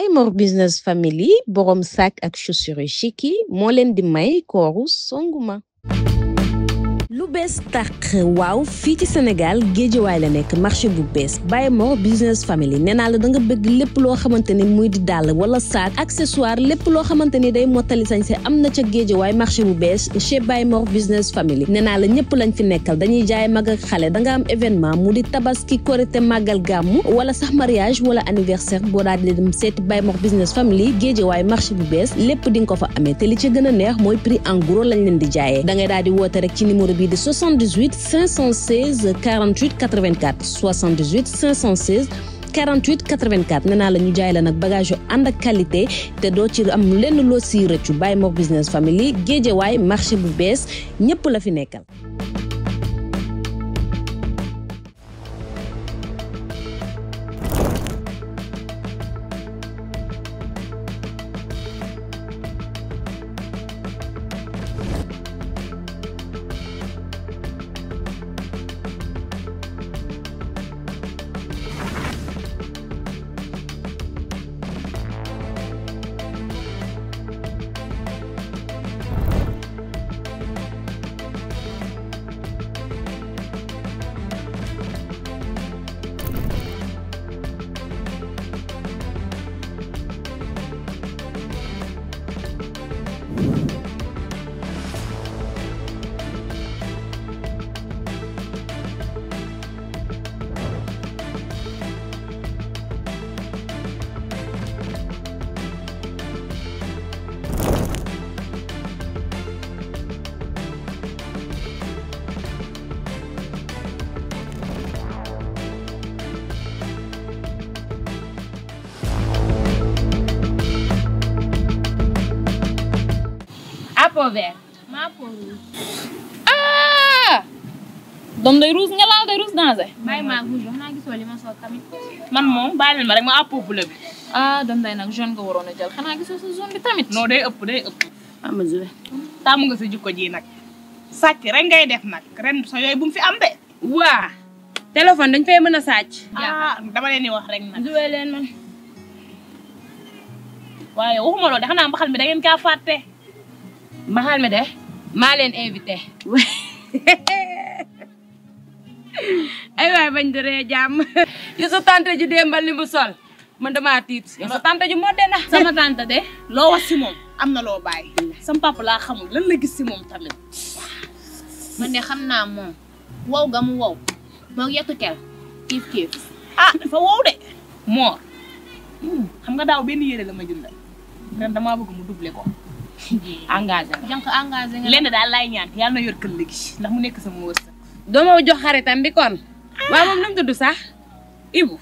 Baye Mor Business Family borom sac ak chaussures chic yi moo leen di may kooru Songuma. lu bees tàq waaw fii ci Sénégal Géejawaay la nekk marché bu bees Baye Mor Business Family nee naa la da nga bëgg lépp loo xamante ni muy di dàll wala sac accessoire lépp loo xamante ni day mottali sañse am na ca Géejawaay marché bu bees chez Baye Mor Business Family nee naa la ñëpp lañ fi nekkal dañuy jaay mag ak xale da nga am événement mu di tabaski korité màggal gàmmu wala sax mariage wala anniversaire boo daal di dem seeti Baye Mor Business Family Géejawaay marché bu bees lépp di nga ko fa amee te li ci gën a neex mooy prix en gros lañ leen di jaayee da ngay daal di woote rek ci numéro de 78 516 48 84 78 516 48 84 nee naa la ñu jaay la nag bagage yu ànd ak qualité te doo ci am lenn loo siy rëccu Baye Mor Business Family Géejawaay marché bu bees ñëpp la fi nekkal. Peau verte. Ma peau rouge. Ah! doom day rouge nga laal day rouge danger. bàyyi ma rouge xanaa gisoo li ma sol tamit. man moom bàyyi leen ma rek ma àppoo bleu bi. ah doom day nag jaune nga waroon a jël xanaa gisoo sa jaune bi tamit. non day ëpp day ëpp. ah ma joué. taamu nga sa jikko ji nag. sàcc rek ngay def nag ren sa yooyu bu mu fi am de. waa téléphone dañ fay mën a sàcc. ah dama leen di wax rek nag. joué leen man. waaye waxuma loolu de xanaa mbaxal mi da ngeen kaa fàtte. mbaxal mi de maa leen invité. ay waay bañ doree jàmm. yu sa tante ji démbal li mu sol man damaa tiit. yow sa tante ji moo de na. sama tante de loo wax si moom am na loo bàyyi. sama papa laa xamul lan la gis si moom tamit. man de xam naa moom wow ga mu wow moo yettu kel kiif kiif. ah dafa wow de moor xam nga daaw benn yére la ma jëndal ren damaa bëgg mu doublé ko. engagé nga jànk engagé nga. lenn daal laay ñaan yàlla na yor kër léegi ndax mu nekk sama wërsëg. doo ma jox xaritam bi kon. waaw moom nu mu tudd sax. Ibu.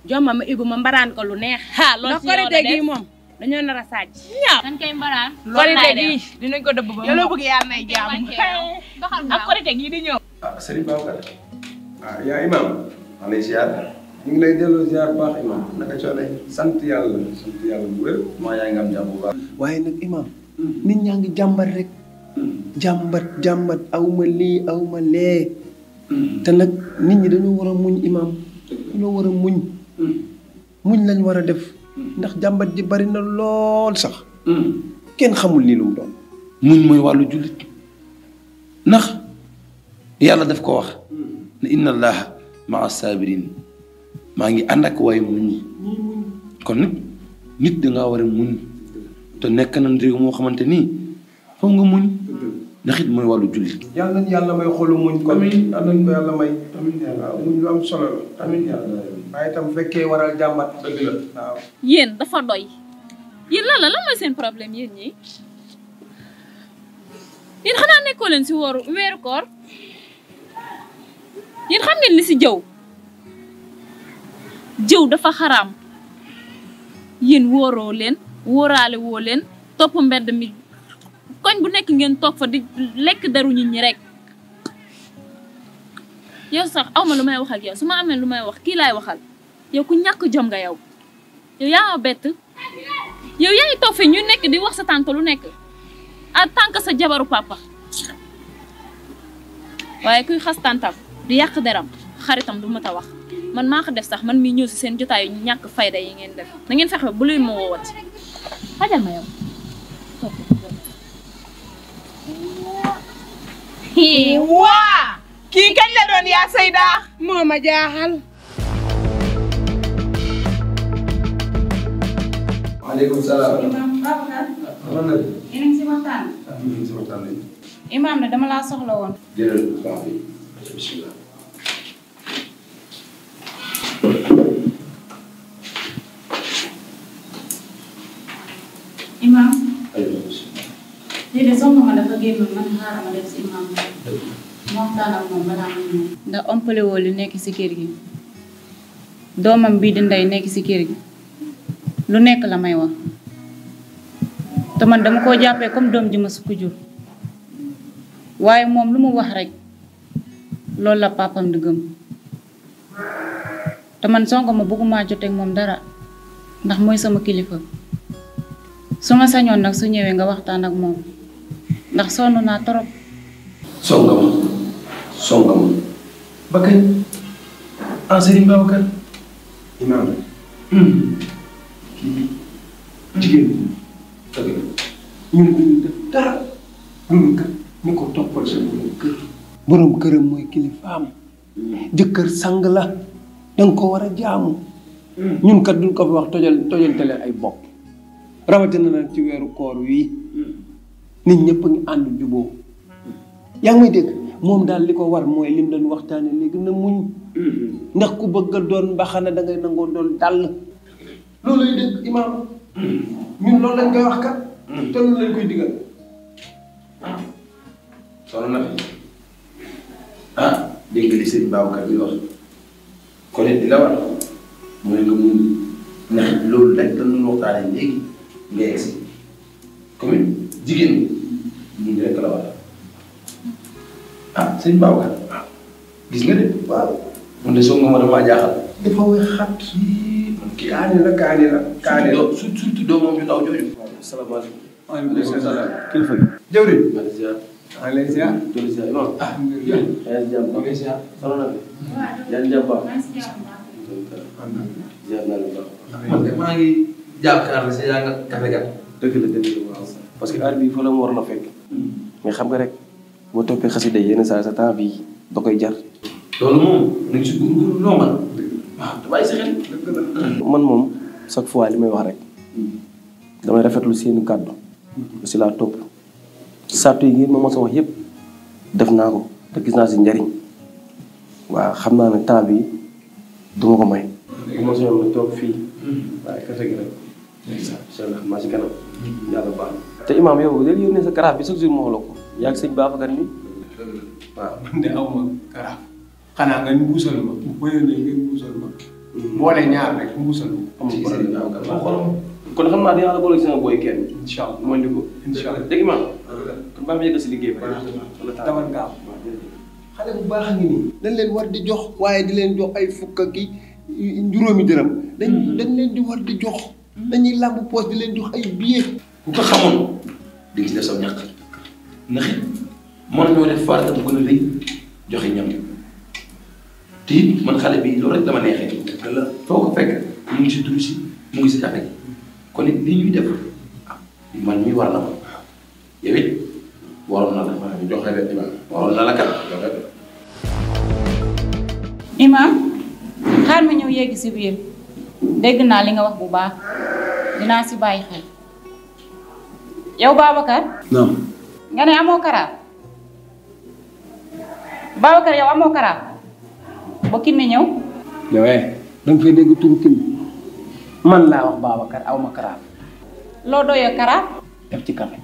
jox ma Ibu ma mbaraan ko lu neex. ah loolu si yow korite gi moom dañoo nar a sàcc. ñaaw dañ koy mbaraan. korite gi dinañ ko dëbb ba. yow loo bëgg yàlla nay jàmm. ak korite gi di ñëw. ah Serigne Babacar yaa imam maa lay ziar ñu ngi lay delloo ziar bu baax imam naka coono sant yàlla bu wér maa yaa ngi am jàmm bu baax. waaye nag imam nit ñaa ngi jàmbat rek jàmbat awma lii awma lee te nag nit ñi dañoo war a muñ imam dañoo war a muñ lañ war a def ndax jàmbat ji bari na lool sax kenn xamul lii lu mu doon. muñ mooy wàllu jullit ndax yàlla daf ko wax ne inna allaha maa sabirin maa ngi ànd ak waaye muñ kon nag nit dangaa war a muñ te nekk nañ réew moo xamante nii foog nga muñ ndax it mooy wàllu jullit. yàlla nañ yàlla may xolu muñ kon yàlla nañ ko yàlla may waaw muñ lu am solo la amiin yàlla waaye itam fekkee waral jàmbat dëgg la waaw yéen dafa doy yéen lan la lan mooy seen problème yéen ñi yéen xanaa nekkoo leen si weeru koor yéen xam ngeen li si jëw dafa xaraam yéen wóoroo leen wóoraale woo leen topp mbedd mi koñ bu nekk ngeen toog fa di lekk daru nit ñi rek yow sax awma lu may wax ak yow su ma amee lu may wax kii laay waxal yow ku ñàkk jom nga yow yaa ma bett yow yaa ngi toog fi ñu nekk di wax sa tante lu nekk en tant que sa jabaru papa waaye kuy xas tantam di yàq deram xaritam du ma ta wax man maa ko def sax man mii ñëw si seen jotaay yu ñàkk fayda yi ngeen def na ngeen fexe bu leen ma woowati xajal ma yow. waa kii kañ la doon yaa Seyda moo ma jaaxal. waaleykum salaam. Imam Babacar yéen a ngi si waxtaan Imam ne dama laa soxla woon bismillah. Imam déedéet soxna ma dafa génnoon man xaaral ma def si Imam ma waxtaan ak moom balaa ma ñëw ndax ompale woo li nekk si kër gi doomam bii di ndey nekk si kër gi lu nekk la may wax te man dama koo jàppee comme doom ji ma sukk jur waaye moom lu mu wax rek loolu la papam di gëm te man Sonko ma bëgguma joteeg moom dara ndax mooy sama kilifa su ma sañoon nag su ñëwee nga waxtaan ak moom ndax sonn naa torop songa ma ba kañ ah Serigne Babacar Imam kii jigéen dëgg la ñun duñu def dara loolu kat ñu ko toppal sa borom kër borom këram mooy kilifaam jëkkër sang la danga ko war a jaamu ñun kat duñ ko fi wax tojantale ay bopp rawatina nag ci weeru koor wii nit ñëpp a ngi ànd juboo yaa ngi may dégg moom daal li ko war mooy lim doon waxtaane léegi na muñ ndax ku bëgg a doon mbaxana da ngay nangoo doon dàll loolu lay dégg imaam ñun loolu lañ koy wax kat te loolu lañ koy digal soxna na fi dégg nga li sëñ Babacar bi wax kon it di la war mooy nga mun ndax loolu rek dañ doon waxtaane léegi nga yegg si comme jigéen ñi ñu rek la war sëñ Babacar gis nga de waaw man de soo nga ma damaa jaaxal dafa way xat kaani la surtout doomam yu ndaw jooju salaamaaleykum waaleykum salaam kilifa gi jëwriñ maa ngi lay ziar imam man de maa ngi jàkkaar la si yaa nga kafe gat dëgg la waaw parce que heure bii fa la mu war na fekk mais xam nga rek boo toppee xasida yenn saa sa temps bi da koy jar loolu moom nañ si góorgóorlu loo man waaw da bàyyi sa xel man moom chaque fois li may wax rek damay rafetlu seeni kàddu si laa topp sartu yi ngeen ma mos a wax yëpp def naa ko te gis naa si njariñ waaw xam naa ne temps bi duma ko may bu ma soñoon na toog fii waaye kafe gi rek incha allah maa si kanam yàlla baax te imaam yow léegi yónnee sa karaaf bi chaque jour ma wax la ko yaa ngi sëñ Babacar ni waaw man de aw ma karaaf xanaa nga mbuusal ma bu yónnee nga mbuusal ma boole ñaar rek mbuusal ma amul problème kon xam naa dinaa la boole sama booy kenn incha allah mooy ndi ko incha allah dégg imaam kon baa ma yëg si liggéey ba dawal gaaw xale bu baax a ngi nii dañ leen war di jox waaye di leen jox ay fukk ak juróomi dërëm dañ leen di war di jox dañuy làmb poos di leen jox ay billet ku ko xamoon di ci def sa ñàkk ndax it mën ñoo def farata bu gën a rëy joxe ñam te it man xale bi loolu rek dama neexee la foo ko fekk mu ngi si dugg si mu ngi si café gi kon it lii ñuy def man mii war na ma yow it waroon na la joxe rek waroon na la kat joxe rek Imam xaar ma ñëw yegg si biir dégg naa li nga wax bu baax dinaa si bàyyi xel yow Babacar non nga ne amoo karaaf Babacar yow amoo karaaf ba Kiné ñëw yow danga fay dégg turu Kiné man laa wax Babacar aw ma karaaf loo doyee karaaf def ci café